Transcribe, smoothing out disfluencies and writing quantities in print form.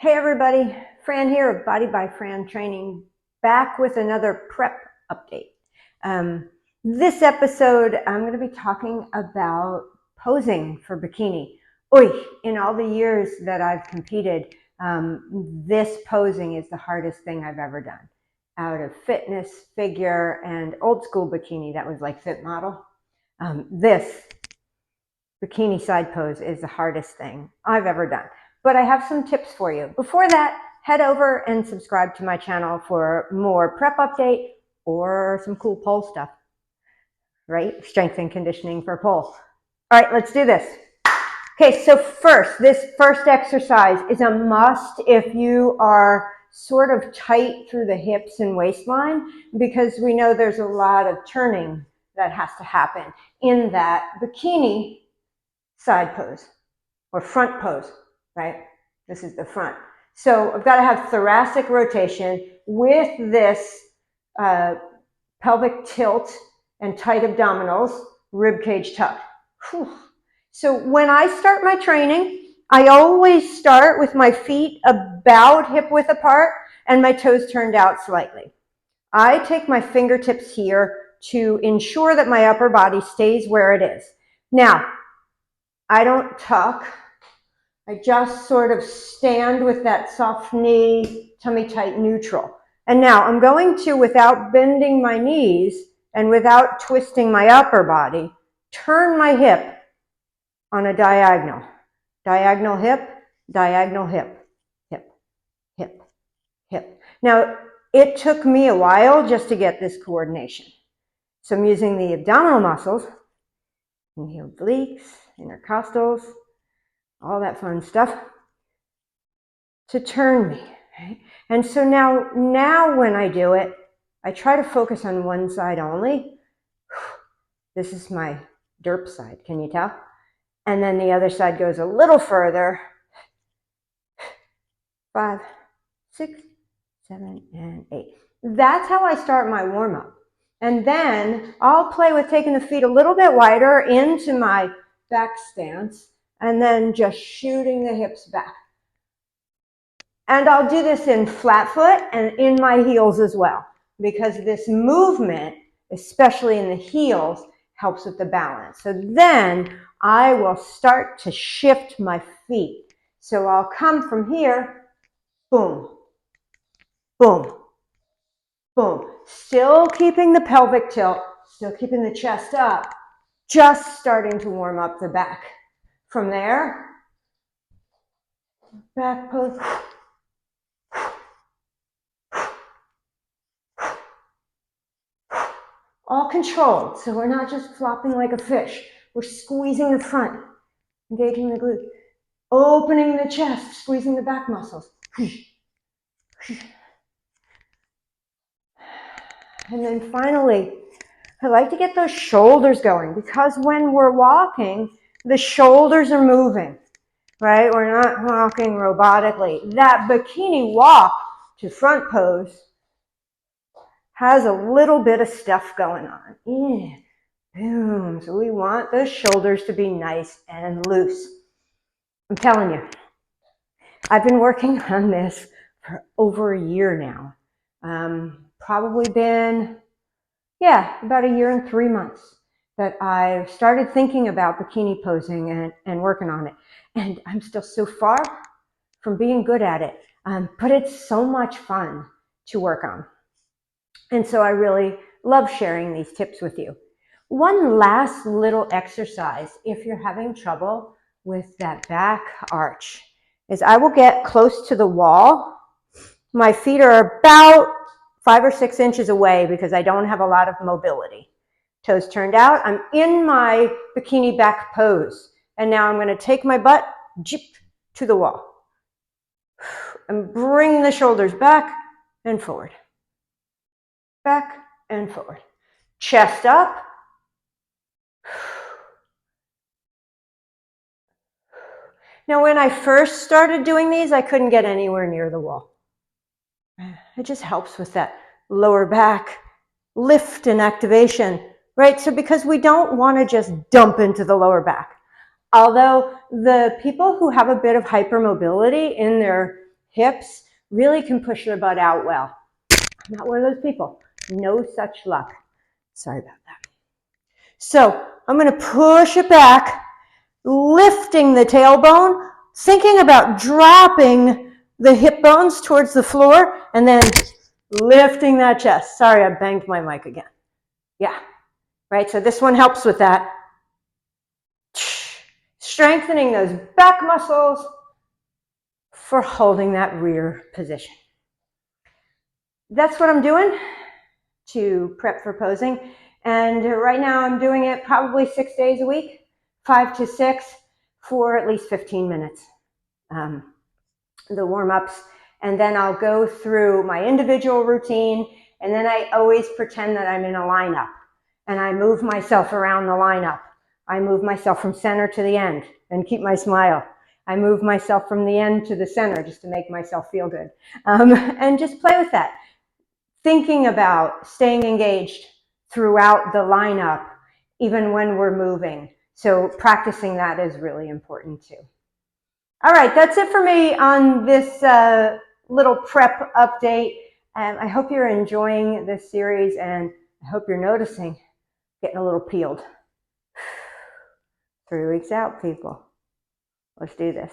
Hey everybody, Fran here of Body by Fran Training, back with another prep update. This episode, I'm going to be talking about posing for bikini. In all the years that I've competed, this posing is the hardest thing I've ever done. Out of fitness, figure, and old school bikini, that was like fit model. This bikini side pose is the hardest thing I've ever done. But I have some tips for you. Before that, head over and subscribe to my channel for more prep update or some cool pole stuff, right? Strength and conditioning for pole. All right, let's do this. Okay, so this first exercise is a must if you are sort of tight through the hips and waistline, because we know there's a lot of turning that has to happen in that bikini side pose or front pose. Right? This is the front. So I've got to have thoracic rotation with this pelvic tilt and tight abdominals, rib cage tucked. Whew. So when I start my training, I always start with my feet about hip width apart and my toes turned out slightly. I take my fingertips here to ensure that my upper body stays where it is. Now, I don't tuck. I just sort of stand with that soft knee, tummy tight neutral. And now I'm going to, without bending my knees and without twisting my upper body, turn my hip on a diagonal. Diagonal hip, diagonal hip, hip, hip, hip. Now, it took me a while just to get this coordination. So I'm using the abdominal muscles, inhale obliques, intercostals, all that fun stuff, to turn me. Right? And so now when I do it, I try to focus on one side only. This is my derp side, can you tell? And then the other side goes a little further. 5, 6, 7, and 8. That's how I start my warm-up. And then I'll play with taking the feet a little bit wider into my back stance, and then just shooting the hips back. And I'll do this in flat foot and in my heels as well, because this movement, especially in the heels, helps with the balance. So then I will start to shift my feet. So I'll come from here, boom, boom, boom. Still keeping the pelvic tilt, still keeping the chest up, just starting to warm up the back. From there, back pose. All controlled, so we're not just flopping like a fish. We're squeezing the front, engaging the glutes, opening the chest, squeezing the back muscles. And then finally, I like to get those shoulders going, because when we're walking, the shoulders are moving, right? We're not walking robotically. That bikini walk to front pose has a little bit of stuff going on. Yeah. Boom. So we want the shoulders to be nice and loose. I'm telling you, I've been working on this for over a year now. Probably been, about a year and 3 months that I've started thinking about bikini posing and working on it. And I'm still so far from being good at it, but it's so much fun to work on. And so I really love sharing these tips with you. One last little exercise, if you're having trouble with that back arch, is I will get close to the wall. My feet are about 5 or 6 inches away because I don't have a lot of mobility. Toes turned out. I'm in my bikini back pose. And now I'm going to take my butt to the wall and bring the shoulders back and forward. Back and forward. Chest up. Now, when I first started doing these, I couldn't get anywhere near the wall. It just helps with that lower back lift and activation, right? So because we don't want to just dump into the lower back. Although the people who have a bit of hypermobility in their hips really can push their butt out well. I'm not one of those people. No such luck. Sorry about that. So I'm going to push it back, lifting the tailbone, thinking about dropping the hip bones towards the floor, and then lifting that chest. Sorry, I banged my mic again. Yeah, right? So this one helps with that. Strengthening those back muscles for holding that rear position. That's what I'm doing to prep for posing. And right now I'm doing it probably 6 days a week, 5 to 6 for at least 15 minutes. The warm-ups, and then I'll go through my individual routine, and then I always pretend that I'm in a lineup, and I move myself around the lineup. I move myself from center to the end and keep my smile. I move myself from the end to the center just to make myself feel good. And just play with that. Thinking about staying engaged throughout the lineup, even when we're moving. So practicing that is really important too. All right, that's it for me on this little prep update. I hope you're enjoying this series, and I hope you're noticing getting a little peeled. 3 weeks out, people. Let's do this.